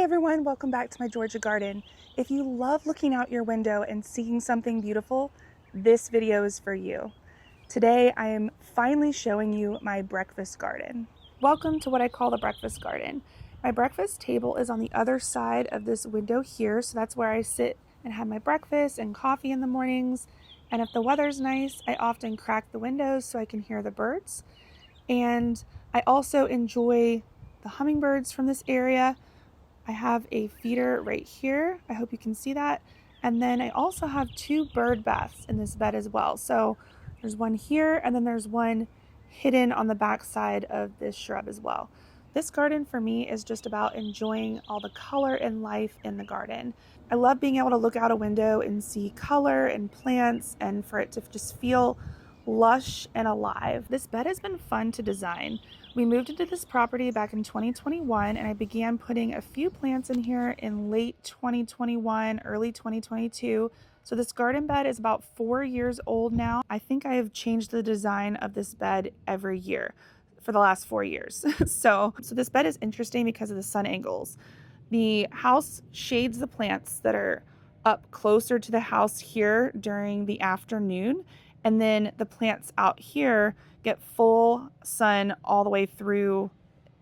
everyone, welcome back to my Georgia garden. If you love looking out your window and seeing something beautiful, this video is for you. Today I am finally showing you my breakfast garden. Welcome to what I call the breakfast garden. My breakfast table is on the other side of this window here, so that's where I sit and have my breakfast and coffee in the mornings. And if the weather's nice, I often crack the windows so I can hear the birds. And I also enjoy the hummingbirds from this area. I have a feeder right here. I hope you can see that. And then I also have two bird baths in this bed as well. So there's one here and then there's one hidden on the back side of this shrub as well. This garden for me is just about enjoying all the color and life in the garden. I love being able to look out a window and see color and plants and for it to just feel lush and alive. This bed has been fun to design. We moved into this property back in 2021 and I began putting a few plants in here in late 2021, early 2022. So this garden bed is about 4 years old now. I think I have changed the design of this bed every year for the last 4 years. So this bed is interesting because of the sun angles. The house shades the plants that are up closer to the house here during the afternoon. And then the plants out here get full sun all the way through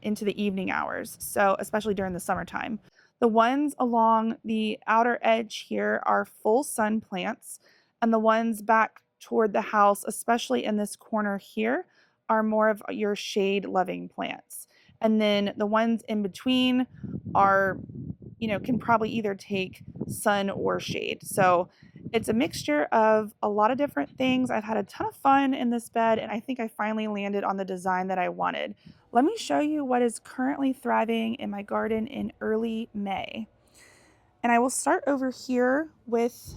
into the evening hours. So especially during the summertime. The ones along the outer edge here are full sun plants. And the ones back toward the house, especially in this corner here, are more of your shade loving plants. And then the ones in between are, can probably either take sun or shade. So it's a mixture of a lot of different things. I've had a ton of fun in this bed and I think I finally landed on the design that I wanted. Let me show you what is currently thriving in my garden in early May. And I will start over here with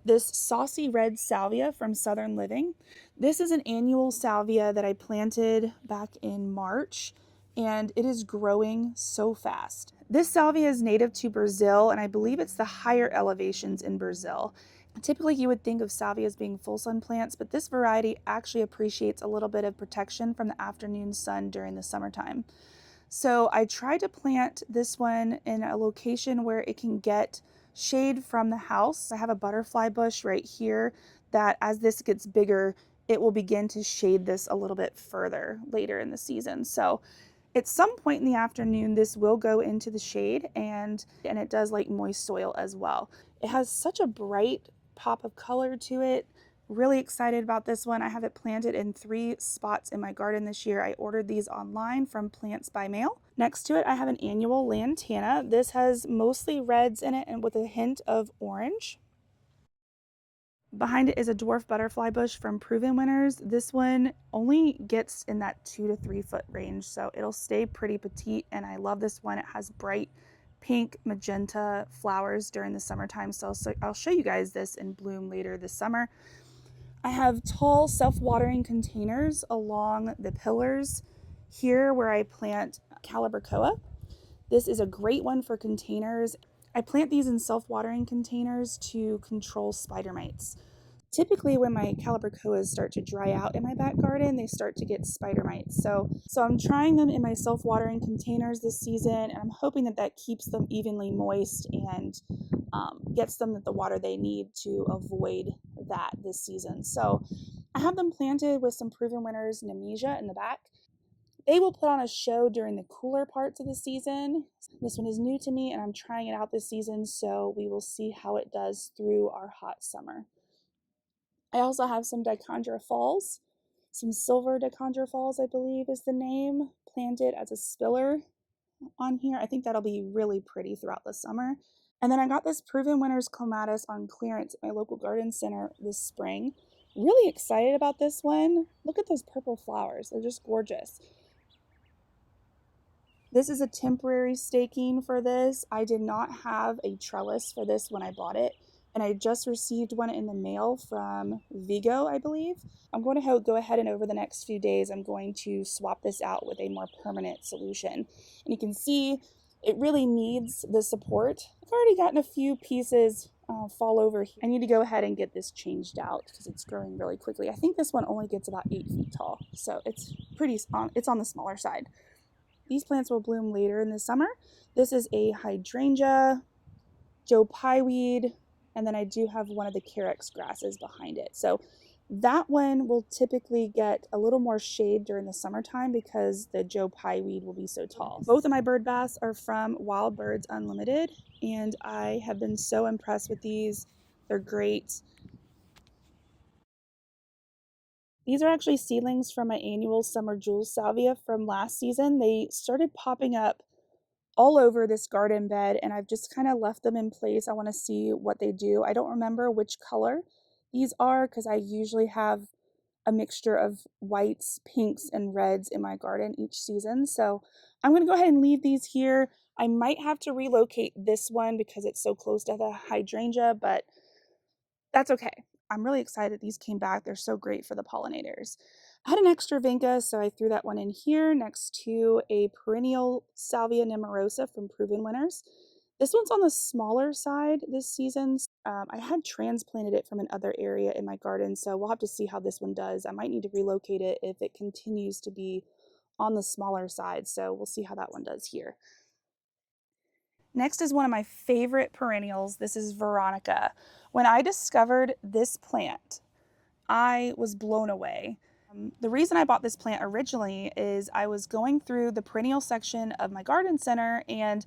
this Saucy Red Salvia from Southern Living. This is an annual salvia that I planted back in March and it is growing so fast. This salvia is native to Brazil and I believe it's the higher elevations in Brazil. Typically you would think of salvia as being full sun plants, but this variety actually appreciates a little bit of protection from the afternoon sun during the summertime. So I tried to plant this one in a location where it can get shade from the house. I have a butterfly bush right here that as this gets bigger, it will begin to shade this a little bit further later in the season. So at some point in the afternoon, this will go into the shade and it does like moist soil as well. It has such a bright pop of color to it. Really excited about this one. I have it planted in 3 spots in my garden this year. I ordered these online from Plants by Mail. Next to it, I have an annual lantana. This has mostly reds in it and with a hint of orange. Behind it is a dwarf butterfly bush from Proven Winners. This one only gets in that 2 to 3 foot range, so it'll stay pretty petite, and I love this one. It has bright pink magenta flowers during the summertime, so I'll show you guys this in bloom later this summer. I have tall self-watering containers along the pillars here where I plant Calibrachoa. This is a great one for containers. I plant these in self-watering containers to control spider mites. Typically when my Calibrachoas start to dry out in my back garden, they start to get spider mites. So I'm trying them in my self-watering containers this season, and I'm hoping that keeps them evenly moist and gets them the water they need to avoid that this season. So I have them planted with some Proven Winners Nemesia in the back. They will put on a show during the cooler parts of the season. This one is new to me and I'm trying it out this season, so we will see how it does through our hot summer. I also have some Dichondra Falls, some Silver Dichondra Falls, I believe is the name, planted as a spiller on here. I think that'll be really pretty throughout the summer. And then I got this Proven Winners Clematis on clearance at my local garden center this spring. Really excited about this one. Look at those purple flowers. They're just gorgeous. This is a temporary staking for this. I did not have a trellis for this when I bought it, and I just received one in the mail from Vigo, I believe. I'm going to go ahead and over the next few days, I'm going to swap this out with a more permanent solution. And you can see it really needs the support. I've already gotten a few pieces fall over here. I need to go ahead and get this changed out because it's growing really quickly. I think this one only gets about 8 feet tall, so it's on the smaller side. These plants will bloom later in the summer. This is a hydrangea, Joe Pyeweed, and then I do have one of the Carex grasses behind it. So that one will typically get a little more shade during the summertime because the Joe Pyeweed will be so tall. Both of my bird baths are from Wild Birds Unlimited, and I have been so impressed with these. They're great. These are actually seedlings from my annual Summer Jewels Salvia from last season. They started popping up all over this garden bed, and I've just kind of left them in place. I want to see what they do. I don't remember which color these are because I usually have a mixture of whites, pinks, and reds in my garden each season. So I'm going to go ahead and leave these here. I might have to relocate this one because it's so close to the hydrangea, but that's okay. I'm really excited these came back. They're so great for the pollinators. I had an extra vinca, so I threw that one in here next to a perennial Salvia nemorosa from Proven Winners. This one's on the smaller side this season. I had transplanted it from another area in my garden, so we'll have to see how this one does. I might need to relocate it if it continues to be on the smaller side, so we'll see how that one does here. Next is one of my favorite perennials. This is Veronica. When I discovered this plant, I was blown away. The reason I bought this plant originally is I was going through the perennial section of my garden center, and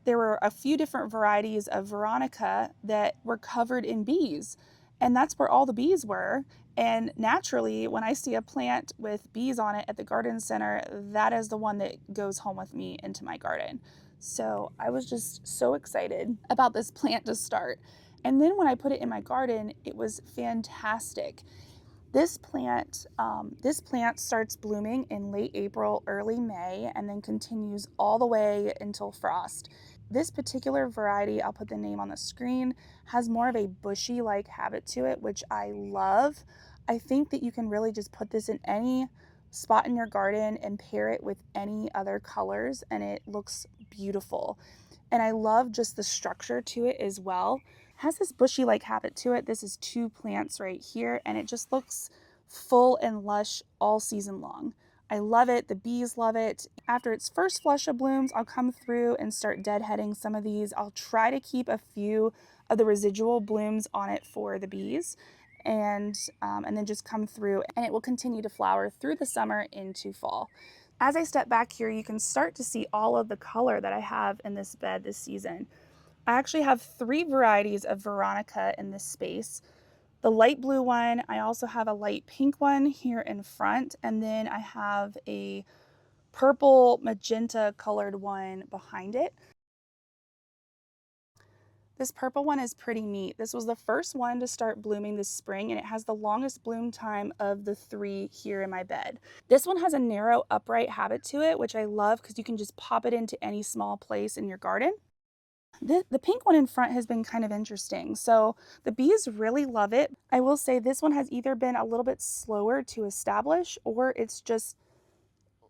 there were a few different varieties of Veronica that were covered in bees. And that's where all the bees were. And naturally, when I see a plant with bees on it at the garden center, that is the one that goes home with me into my garden. So I was just so excited about this plant to start. And then when I put it in my garden, it was fantastic. This plant starts blooming in late April, early May, and then continues all the way until frost. This particular variety, I'll put the name on the screen, has more of a bushy-like habit to it, which I love. I think that you can really just put this in any spot in your garden and pair it with any other colors, and it looks beautiful. And I love just the structure to it as well. It has this bushy-like habit to it. This is 2 plants right here, and it just looks full and lush all season long. I love it. The bees love it. After its first flush of blooms, I'll come through and start deadheading some of these. I'll try to keep a few of the residual blooms on it for the bees, and then just come through, and it will continue to flower through the summer into fall. As I step back here, you can start to see all of the color that I have in this bed this season. I actually have 3 varieties of Veronica in this space. The light blue one, I also have a light pink one here in front, and then I have a purple magenta colored one behind it. This purple one is pretty neat. This was the first one to start blooming this spring, and it has the longest bloom time of the 3 here in my bed. This one has a narrow upright habit to it, which I love because you can just pop it into any small place in your garden. The pink one in front has been kind of interesting. So the bees really love it. I will say this one has either been a little bit slower to establish, or it's just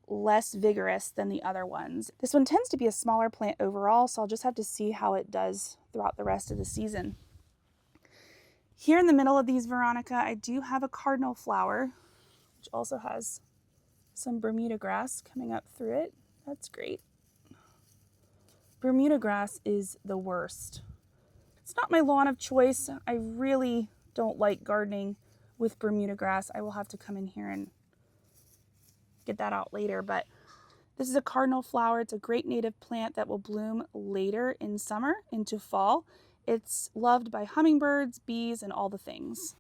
less vigorous than the other ones. This one tends to be a smaller plant overall, so I'll just have to see how it does throughout the rest of the season. Here in the middle of these Veronica, I do have a cardinal flower, which also has some Bermuda grass coming up through it. That's great. Bermuda grass is the worst. It's not my lawn of choice. I really don't like gardening with Bermuda grass. I will have to come in here and get that out later, but this is a cardinal flower. It's a great native plant that will bloom later in summer into fall. It's loved by hummingbirds, bees, and all the things.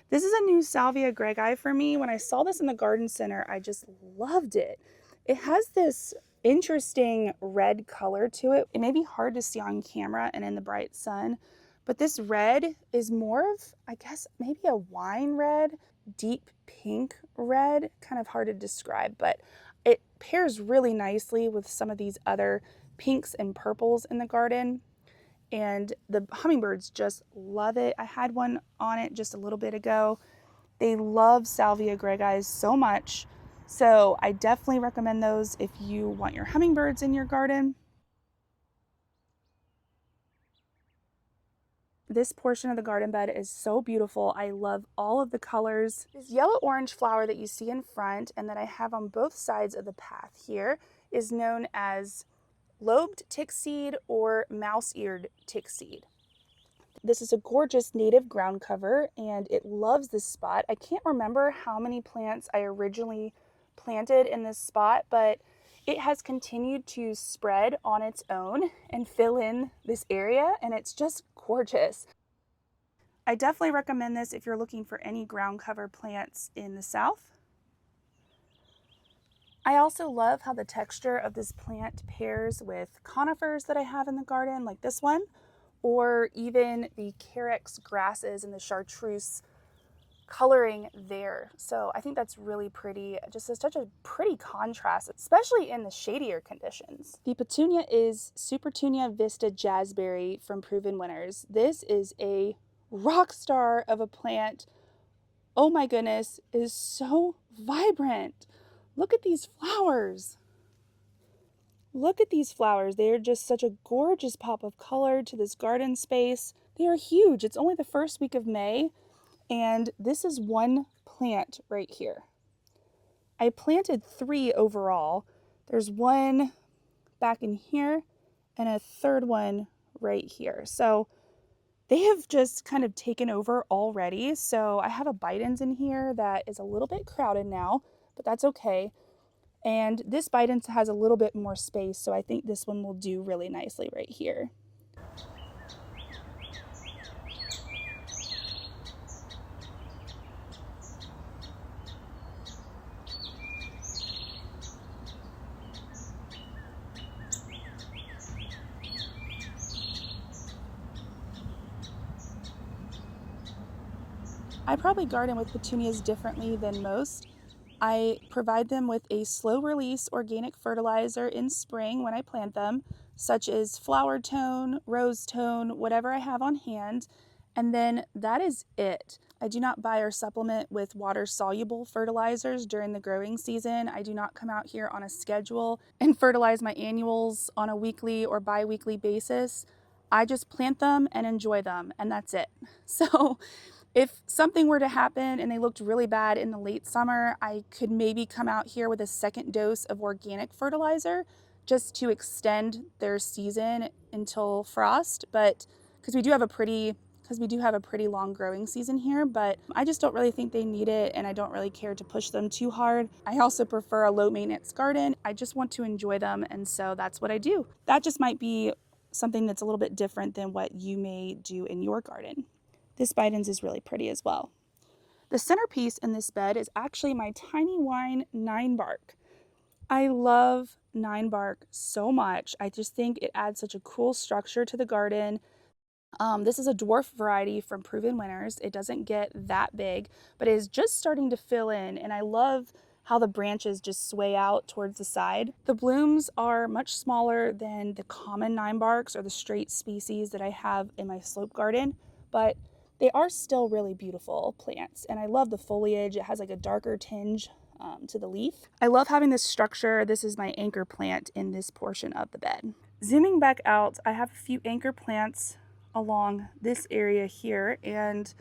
This is a new Salvia greggii for me. When I saw this in the garden center, I just loved it. It has this interesting red color to it. It may be hard to see on camera and in the bright sun, but this red is more of, I guess, maybe a wine red, deep pink red, kind of hard to describe, but it pairs really nicely with some of these other pinks and purples in the garden. And the hummingbirds just love it. I had one on it just a little bit ago. They love Salvia greggii so much. So I definitely recommend those if you want your hummingbirds in your garden. This portion of the garden bed is so beautiful. I love all of the colors. This yellow-orange flower that you see in front and that I have on both sides of the path here is known as lobed tickseed or mouse-eared tickseed. This is a gorgeous native ground cover and it loves this spot. I can't remember how many plants I originally planted in this spot, but it has continued to spread on its own and fill in this area, and it's just gorgeous. I definitely recommend this if you're looking for any ground cover plants in the south. I also love how the texture of this plant pairs with conifers that I have in the garden, like this one, or even the Carex grasses and the chartreuse coloring there. So I think that's really pretty. Just such a pretty contrast, especially in the shadier conditions. The petunia is Supertunia Vista Jazzberry from Proven Winners. This is a rock star of a plant. Oh my goodness, it is so vibrant. Look at these flowers. Look at these flowers. They are just such a gorgeous pop of color to this garden space. They are huge. It's only the first week of May. And this is one plant right here. I planted 3 overall. There's one back in here and a third one right here. So they have just kind of taken over already. So I have a Bidens in here that is a little bit crowded now, but that's okay. And this Bidens has a little bit more space, so I think this one will do really nicely right here. I probably garden with petunias differently than most. I provide them with a slow release organic fertilizer in spring when I plant them, such as flower tone, rose tone, whatever I have on hand, and then that is it. I do not buy or supplement with water soluble fertilizers during the growing season. I do not come out here on a schedule and fertilize my annuals on a weekly or bi-weekly basis. I just plant them and enjoy them, and that's it. So if something were to happen and they looked really bad in the late summer, I could maybe come out here with a second dose of organic fertilizer just to extend their season until frost. But because we do have a pretty long growing season here, but I just don't really think they need it and I don't really care to push them too hard. I also prefer a low maintenance garden. I just want to enjoy them, and so that's what I do. That just might be something that's a little bit different than what you may do in your garden. This Bidens is really pretty as well. The centerpiece in this bed is actually my Tinywine Ninebark. I love Ninebark so much. I just think it adds such a cool structure to the garden. This is a dwarf variety from Proven Winners. It doesn't get that big, but it is just starting to fill in, and I love how the branches just sway out towards the side. The blooms are much smaller than the common Ninebarks or the straight species that I have in my slope garden, but they are still really beautiful plants, and I love the foliage. It has like a darker tinge to the leaf. I love having this structure. This is my anchor plant in this portion of the bed. Zooming back out, I have a few anchor plants along this area here, and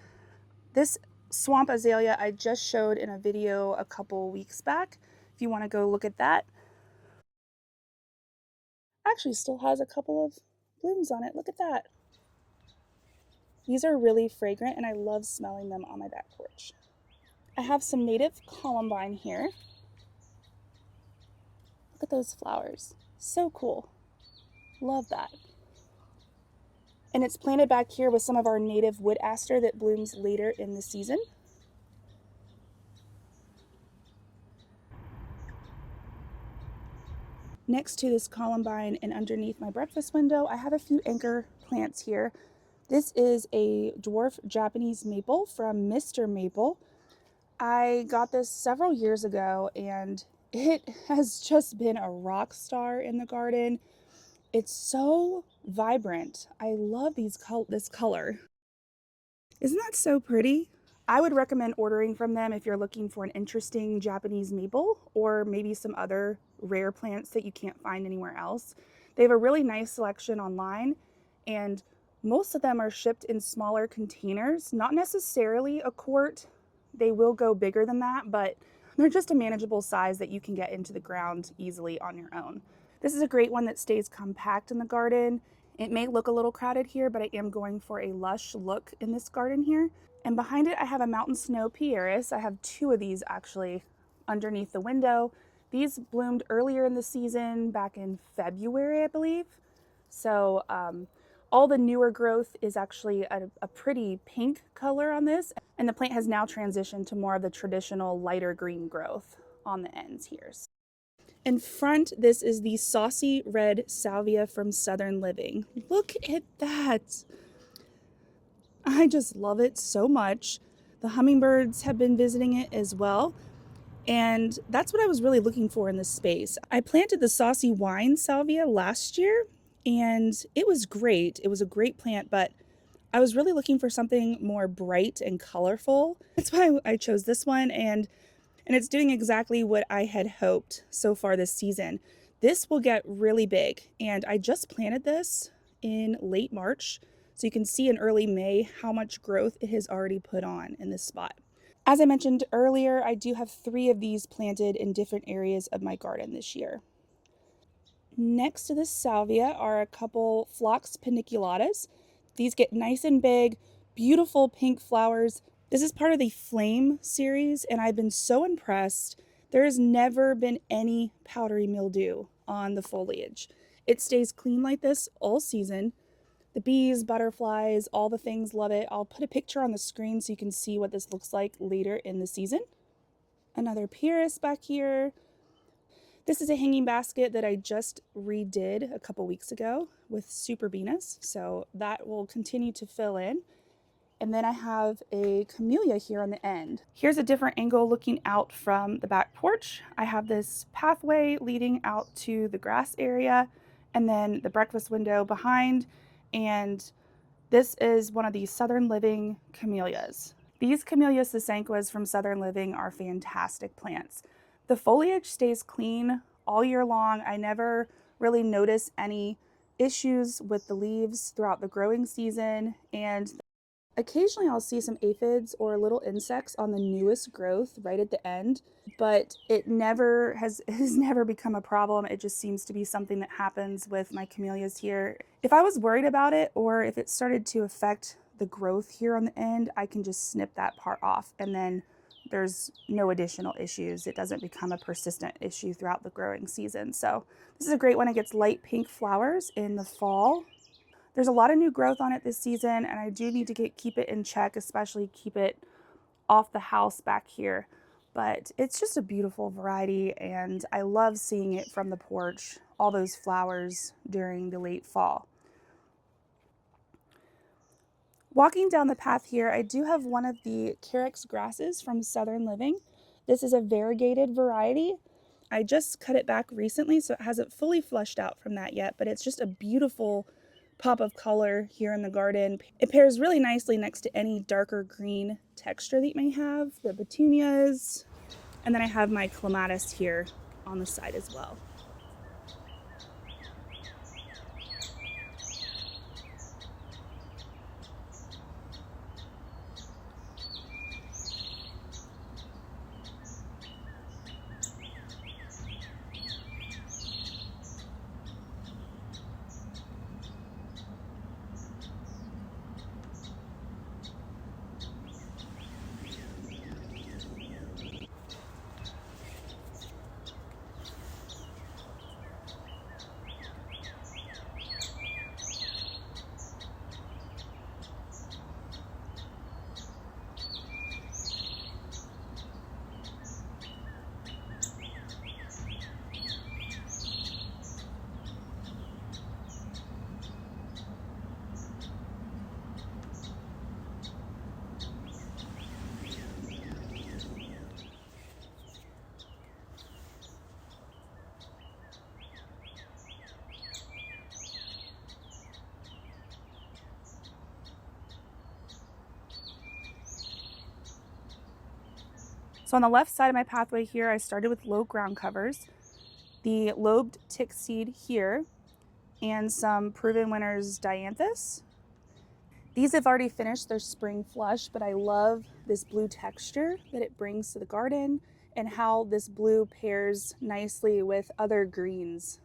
this swamp azalea I just showed in a video a couple weeks back. If you want to go look at that, actually still has a couple of blooms on it. Look at that. These are really fragrant and I love smelling them on my back porch. I have some native columbine here. Look at those flowers. So cool. Love that. And it's planted back here with some of our native wood aster that blooms later in the season. Next to this columbine and underneath my breakfast window, I have a few anchor plants here. This is a dwarf Japanese maple from Mr. Maple. I got this several years ago and it has just been a rock star in the garden. It's so vibrant. I love this color. Isn't that so pretty? I would recommend ordering from them if you're looking for an interesting Japanese maple or maybe some other rare plants that you can't find anywhere else. They have a really nice selection online, and Most of them are shipped in smaller containers, not necessarily a quart. They will go bigger than that, but they're just a manageable size that you can get into the ground easily on your own. This is a great one that stays compact in the garden. It may look a little crowded here, but I am going for a lush look in this garden here. And behind it, I have a mountain snow Pieris. I have two of these actually underneath the window. These bloomed earlier in the season, back in February, I believe. So all the newer growth is actually a pretty pink color on this, and the plant has now transitioned to more of the traditional lighter green growth on the ends here. In front, this is the Saucy Red Salvia from Southern Living. Look at that. I just love it so much. The hummingbirds have been visiting it as well. And that's what I was really looking for in this space. I planted the Saucy Wine Salvia last year, and it was great. It was a great plant, but I was really looking for something more bright and colorful. That's why I chose this one, and it's doing exactly what I had hoped so far this season. This will get really big, and I just planted this in late March, so you can see in early May how much growth it has already put on in this spot. As I mentioned earlier, I do have 3 of these planted in different areas of my garden this year. Next to this salvia are a couple phlox paniculatas. These get nice and big, beautiful pink flowers. This is part of the Flame series, and I've been so impressed. There has never been any powdery mildew on the foliage. It stays clean like this all season. The bees, butterflies, all the things love it. I'll put a picture on the screen so you can see what this looks like later in the season. Another Pieris back here. This is a hanging basket that I just redid a couple weeks ago with Super Venus, so that will continue to fill in. And then I have a Camellia here on the end. Here's a different angle looking out from the back porch. I have this pathway leading out to the grass area, and then the breakfast window behind, and this is one of the Southern Living camellias. These Camellia sasanquas from Southern Living are fantastic plants. The foliage stays clean all year long. I never really notice any issues with the leaves throughout the growing season, and occasionally I'll see some aphids or little insects on the newest growth right at the end, but it has never become a problem. It just seems to be something that happens with my camellias here. If I was worried about it, or if it started to affect the growth here on the end, I can just snip that part off, and then there's no additional issues. It doesn't become a persistent issue throughout the growing season. So this is a great one. It gets light pink flowers in the fall. There's a lot of new growth on it this season, and I do need to keep it in check, especially keep it off the house back here. But it's just a beautiful variety, and I love seeing it from the porch, all those flowers during the late fall. Walking down the path here, I do have one of the Carex grasses from Southern Living. This is a variegated variety. I just cut it back recently, so it hasn't fully flushed out from that yet, but it's just a beautiful pop of color here in the garden. It pairs really nicely next to any darker green texture that you may have, the petunias, and then I have my Clematis here on the side as well. So on the left side of my pathway here, I started with low ground covers, the lobed Tickseed here, and some Proven Winners Dianthus. These have already finished their spring flush, but I love this blue texture that it brings to the garden and how this blue pairs nicely with other greens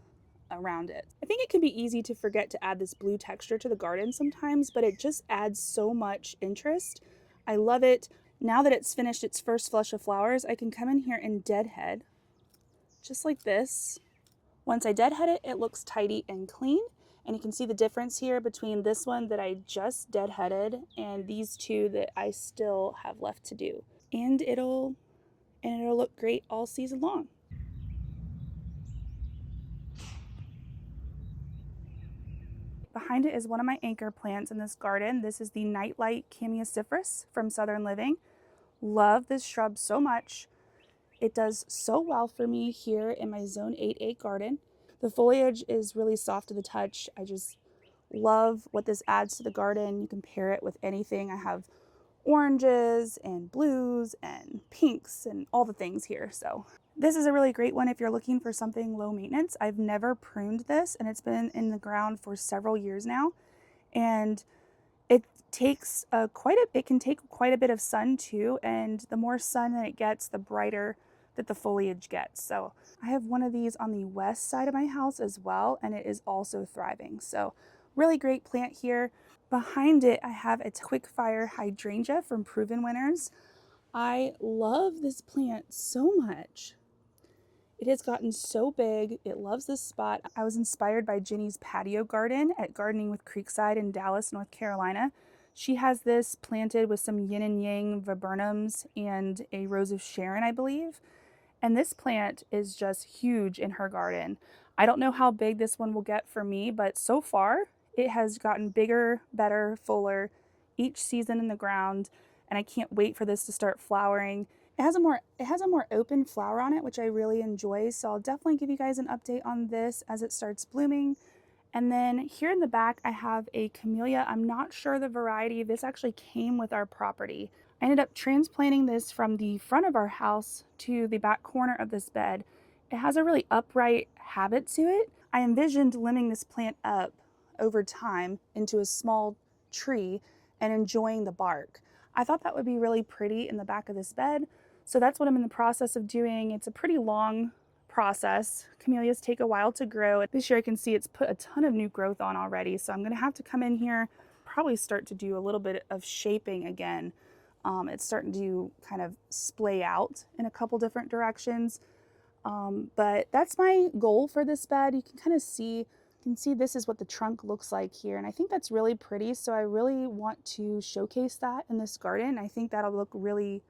around it. I think it can be easy to forget to add this blue texture to the garden sometimes, but it just adds so much interest. I love it. Now that it's finished its first flush of flowers, I can come in here and deadhead, just like this. Once I deadhead it, it looks tidy and clean. And you can see the difference here between this one that I just deadheaded and these two that I still have left to do. And it'll look great all season long. Behind it is one of my anchor plants in this garden. This is the Nightlight Cameacyparis from Southern Living. Love this shrub so much. It does so well for me here in my Zone 8A garden. The foliage is really soft to the touch. I just love what this adds to the garden. You can pair it with anything. I have oranges and blues and pinks and all the things here. So this is a really great one if you're looking for something low maintenance. I've never pruned this and it's been in the ground for several years now. And it takes it can take quite a bit of sun too. And the more sun that it gets, the brighter that the foliage gets. So I have one of these on the west side of my house as well, and it is also thriving. So really great plant here. Behind it, I have a quickfire hydrangea from Proven Winners. I love this plant so much. It has gotten so big. It loves this spot. I was inspired by Ginny's patio garden at Gardening with Creekside in Dallas, North Carolina. She has this planted with some yin and yang viburnums and a rose of Sharon, I believe. And this plant is just huge in her garden. I don't know how big this one will get for me, but so far it has gotten bigger, better, fuller each season in the ground. And I can't wait for this to start flowering. It has a more open flower on it, which I really enjoy. So I'll definitely give you guys an update on this as it starts blooming. And then here in the back, I have a Camellia. I'm not sure the variety. This actually came with our property. I ended up transplanting this from the front of our house to the back corner of this bed. It has a really upright habit to it. I envisioned limbing this plant up over time into a small tree and enjoying the bark. I thought that would be really pretty in the back of this bed. So that's what I'm in the process of doing. It's a pretty long process. Camellias take a while to grow. This year I can see it's put a ton of new growth on already. So I'm going to have to come in here, probably start to do a little bit of shaping again. It's starting to kind of splay out in a couple different directions. But that's my goal for this bed. You can kind of see, this is what the trunk looks like here. And I think that's really pretty. So I really want to showcase that in this garden. I think that'll look really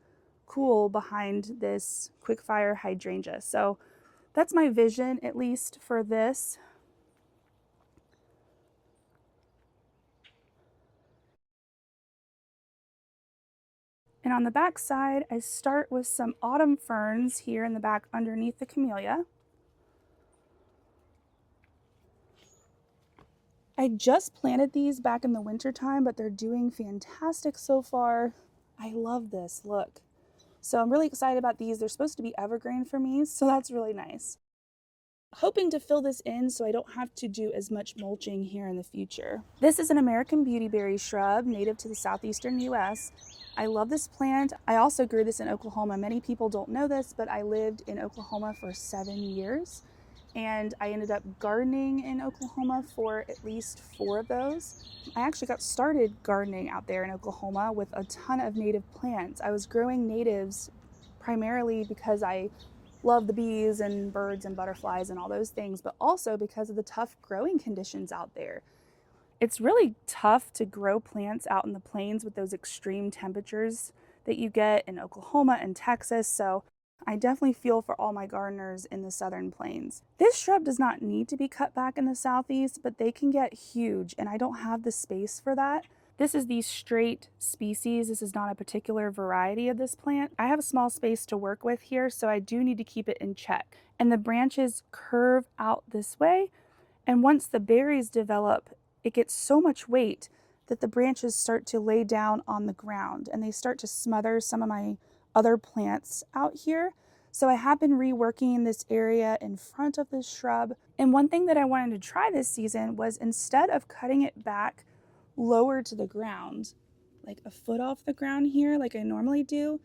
cool behind this quickfire hydrangea. So that's my vision, at least for this. And on the back side, I start with some autumn ferns here in the back underneath the Camellia. I just planted these back in the winter time, but they're doing fantastic so far. I love this, look. So I'm really excited about these. They're supposed to be evergreen for me, so that's really nice. Hoping to fill this in so I don't have to do as much mulching here in the future. This is an American beautyberry shrub native to the southeastern US. I love this plant. I also grew this in Oklahoma. Many people don't know this, but I lived in Oklahoma for 7 years. And I ended up gardening in Oklahoma for at least 4 of those. I actually got started gardening out there in Oklahoma with a ton of native plants. I was growing natives primarily because I love the bees and birds and butterflies and all those things, but also because of the tough growing conditions out there. It's really tough to grow plants out in the plains with those extreme temperatures that you get in Oklahoma and Texas. So I definitely feel for all my gardeners in the southern plains. This shrub does not need to be cut back in the southeast, but they can get huge and I don't have the space for that. This is the straight species. This is not a particular variety of this plant. I have a small space to work with here, so I do need to keep it in check. And the branches curve out this way. And once the berries develop, it gets so much weight that the branches start to lay down on the ground and they start to smother some of my other plants out here. So I have been reworking this area in front of this shrub. And one thing that I wanted to try this season was, instead of cutting it back lower to the ground, like a foot off the ground here, like I normally do,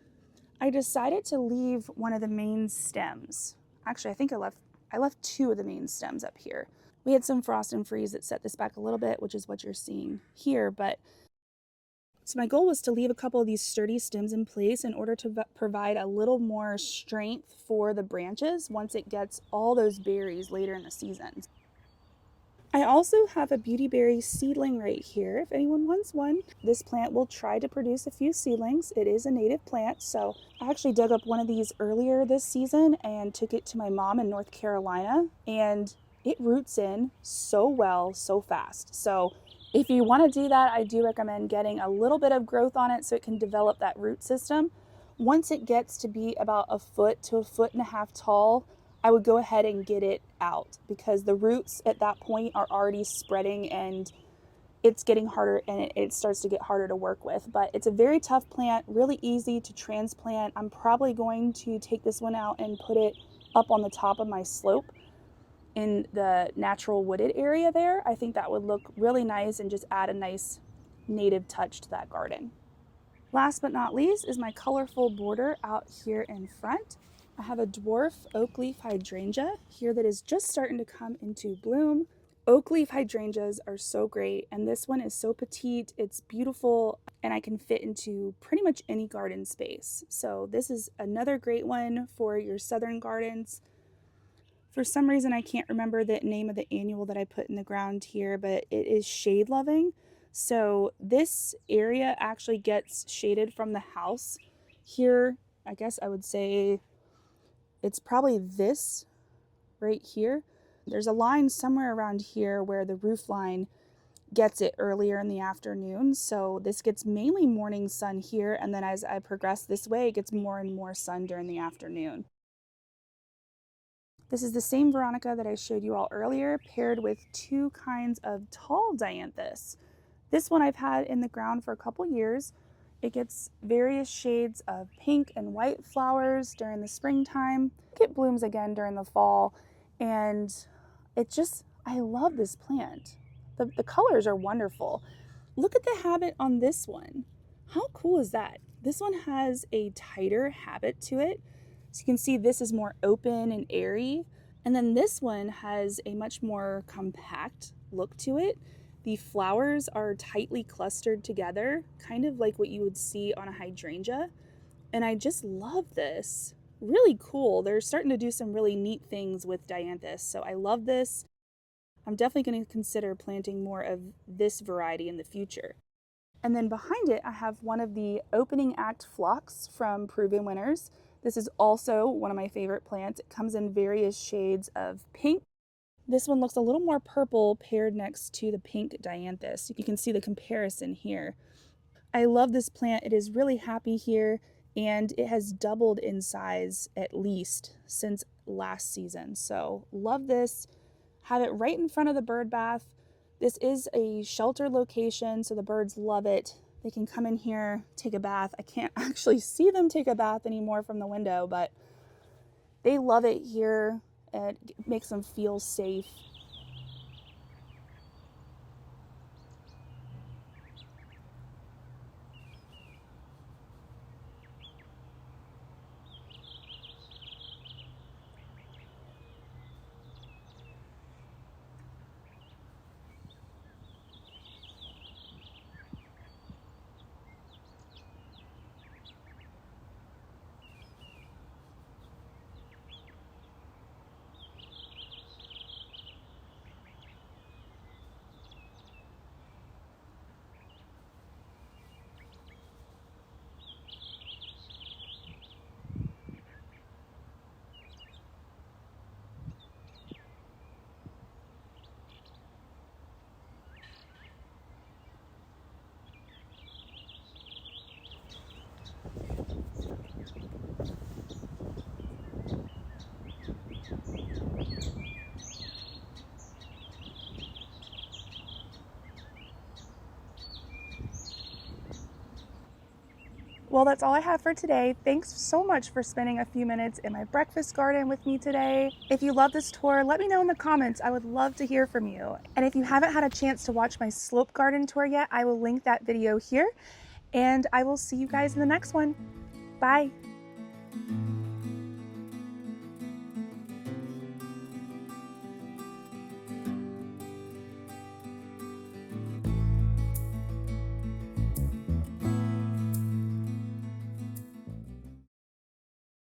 I decided to leave one of the main stems. Actually, I think I left two of the main stems up here. We had some frost and freeze that set this back a little bit, which is what you're seeing here, but so my goal was to leave a couple of these sturdy stems in place in order to provide a little more strength for the branches once it gets all those berries later in the season. I also have a beautyberry seedling right here if anyone wants one. This plant will try to produce a few seedlings. It is a native plant, so I actually dug up one of these earlier this season and took it to my mom in North Carolina, and it roots in so well, so fast. So if you want to do that, I do recommend getting a little bit of growth on it so it can develop that root system. Once it gets to be about a foot to a foot and a half tall, I would go ahead and get it out because the roots at that point are already spreading and it's getting harder, and it starts to get harder to work with. But it's a very tough plant, really easy to transplant. I'm probably going to take this one out and put it up on the top of my slope in the natural wooded area there. I think that would look really nice and just add a nice native touch to that garden. Last but not least is my colorful border out here in front. I have a dwarf oak leaf hydrangea here that is just starting to come into bloom. Oak leaf hydrangeas are so great, and this one is so petite, it's beautiful, and I can fit into pretty much any garden space. So this is another great one for your southern gardens. For some reason, I can't remember the name of the annual that I put in the ground here, but it is shade loving. So this area actually gets shaded from the house. Here, I guess I would say it's probably this right here. There's a line somewhere around here where the roof line gets it earlier in the afternoon. So this gets mainly morning sun here, and then as I progress this way, it gets more and more sun during the afternoon. This is the same Veronica that I showed you all earlier, paired with two kinds of tall Dianthus. This one I've had in the ground for a couple years. It gets various shades of pink and white flowers during the springtime. It blooms again during the fall, and I love this plant. The colors are wonderful. Look at the habit on this one. How cool is that? This one has a tighter habit to it. So you can see this is more open and airy. And then this one has a much more compact look to it. The flowers are tightly clustered together, kind of like what you would see on a hydrangea. And I just love this. Really cool. They're starting to do some really neat things with Dianthus. So I love this. I'm definitely going to consider planting more of this variety in the future. And then behind it, I have one of the opening act phlox from Proven Winners. This is also one of my favorite plants. It comes in various shades of pink. This one looks a little more purple paired next to the pink Dianthus. You can see the comparison here. I love this plant. It is really happy here, and it has doubled in size at least since last season. So love this. Have it right in front of the bird bath. This is a shelter location, so the birds love it. They can come in here, take a bath. I can't actually see them take a bath anymore from the window, but they love it here. It makes them feel safe. Well, that's all I have for today. Thanks so much for spending a few minutes in my breakfast garden with me today. If you love this tour, let me know in the comments. I would love to hear from you. And if you haven't had a chance to watch my slope garden tour yet, I will link that video here. And I will see you guys in the next one. Bye.